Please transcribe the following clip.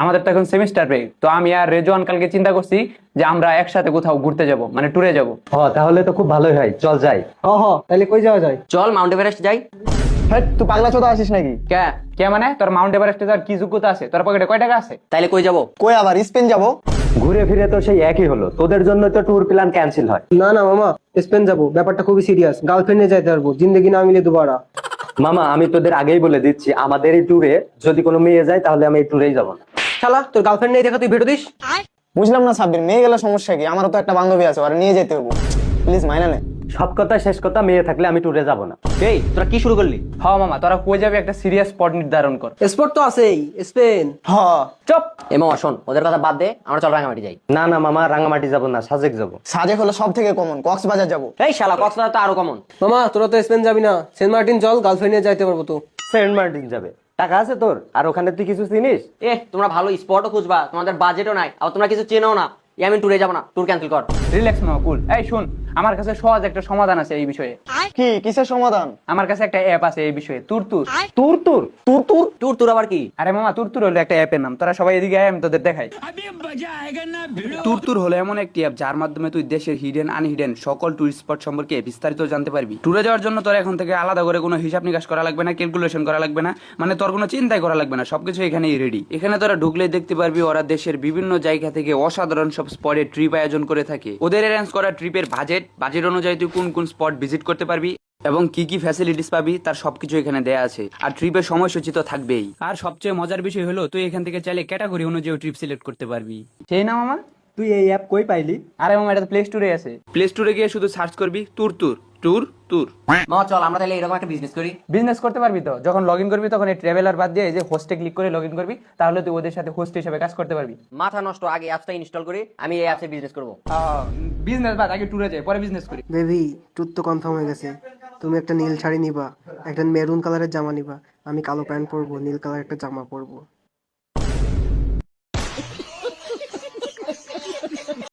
আমাদের তো এখন সেমিস্টার ব্রেক, তো আমি আর রেজওয়ান কালকে চিন্তা করছি যে আমরা একসাথে কোথাও ঘুরতে যাব, মানে ট্যুরে যাব। তাহলে তো খুব ভালোই হয়, চল যাই। তাহলে কই যাওয়া যায়? চল মাউন্ট এভারেস্ট যাই। হ্যাঁ, তুই পাগলা চোদা আসিস নাকি? কে? কে মানে? তোর মাউন্ট এভারেস্টে যাওয়ার কি যোগ্যতা আছে? তোর পকেটে কয় টাকা আছে? তাইলে কই যাব? কই আবার স্পেন যাব? ঘুরে ফিরে তো সেই একই হলো, তোদের জন্য তো ট্যুর প্ল্যান ক্যান্সেল হয়। না না মামা, স্পেন যাবো, ব্যাপারটা খুবই সিরিয়াস। গার্লফ্রেন্ড নিয়ে যাইতে পারবো, জিন্দগি না মিলে দুবারা। মামা আমি তোদের আগেই বলে দিচ্ছি, আমাদের এই ট্যুরে যদি কোনো মেয়ে যায় তাহলে আমি এই ট্যুরেই যাবো না। শালা তোর গার্লফ্রেন্ড নেই দেখা তুই ভেটো দিস? বুঝলাম না সাব্বির, মেয়ে গেলে সমস্যা কি? আমারও তো একটা বান্ধবী আছে, ওরা নিয়ে যেতে হবো। প্লিজ মাইনা নে। সব কথা শেষ কথা, মেয়ে থাকলে আমি ট্যুরে যাবো না। এই তোরা কি শুরু করলি? মামা, তোরা কই যাবি একটা সিরিয়াস স্পট নির্ধারণ কর। স্পোর্ট তো আছেই, স্পেন। চুপ। মামা শোন, ওদের কথা বাদ দে, আমরা চল রাঙামাটি যাই। না না মামা, রাঙামাটি যাবো না, সাজেক যাবো। সাজেক হলো সব থেকে কমন, কক্সবাজার যাব। এই শালা, কক্সবাজার তো আরো কমন। মামা তোরা তো স্পেন যাবি না, সেন্ট মার্টিন চল, গার্লফ্রেন্ড নিয়ে যাইতে পারবো তো। সেন্ট মার্টিন যাবে? টাকা আছে তোর? আর ওখানে তুই কিছু চিনিস? তোমরা ভালো স্পটও খুঁজবা, তোমাদের বাজেটও নাই, আর তোমরা কিছু চেনো না। আমি ট্যুরে যাবো না, ট্যুর ক্যান্সেল কর। রিল্যাক্স মামা, কুল। এই শুন, আমার কাছে সহজ একটা সমাধান আছে এই বিষয়ে। কি কিসের সমাধান? আমার কাছে একটা অ্যাপ আছে এই বিষয়ে, তুরতুর। তোর তোর তুর তুর ট্যুর ট্যুর আবার কি? আরে মামা, তুরতুর হলো একটা অ্যাপের নাম। তোরা সবাই এদিকে আয়, আমি তোদের দেখাই। তুরতুর হলো এমন একটি অ্যাপ যার মাধ্যমে তুই দেশের হিডেন আনহিডেন সকল টুরিস্ট স্পট সম্পর্কে বিস্তারিত জানতে পারবি। ট্যুরে যাওয়ার জন্য তোর এখন থেকে আলাদা করে কোনো হিসাব নিকাশ করা লাগবে না, ক্যালকুলেশন করা লাগবে না, মানে তোর কোনো চিন্তাই করা লাগবে না, সবকিছু এখানেই রেডি। এখানে তোরা ঢুকলেই দেখতে পারবি ওরা দেশের বিভিন্ন জায়গা থেকে অসাধারণ সব স্পটে ট্রিপ আয়োজন করে থাকে। ওদের অ্যারেঞ্জ করা ট্রিপের বাজেট অনুযায়ী তুই কোন কোন স্পট ভিজিট করতে পারবি এবং কি কি ফ্যাসিলিটিস পাবি তার সবকিছু এখানে দেয়া আছে। আর ট্রিপের সময়সূচি তো থাকবেই। আর সবচেয়ে মজার বিষয় হলো তুই এখান থেকে চাইলে ক্যাটাগরি অনুযায়ী ট্রিপ সিলেক্ট করতে পারবি। সেই না মামা? তুই এই অ্যাপ কই পাইলি? আরে মামা, এটা তো প্লে স্টোরে আছে। প্লে স্টোরে গিয়ে শুধু সার্চ করবি তুরতুর, ট্যুর ট্যুর। মামা চল আমরা তাহলে এরকম একটা বিজনেস করি। বিজনেস করতে পারবি তো? যখন লগ ইন করবি তখন এই ট্রাভেলার বাদ দিয়ে এই যে হোস্টে ক্লিক করে লগ ইন করবি, তাহলে তুই ওদের সাথে হোস্ট হিসেবে কাজ করতে পারবি। মাথা নষ্ট, আগে অ্যাপসটা ইনস্টল করি, আমি এই অ্যাপসে বিজনেস করবো। বিজনেস বাদ, আগে ট্যুরে যাই, পরে বিজনেস করি। বেবি ট্যুর তো কনফার্ম হয়ে গেছে। তুমি একটা নীল শাড়ি নিবা, একটা মেরুন কালারের জামা নিবা, আমি কালো প্যান্ট পরবো, নীল কালার একটা জামা পরবো।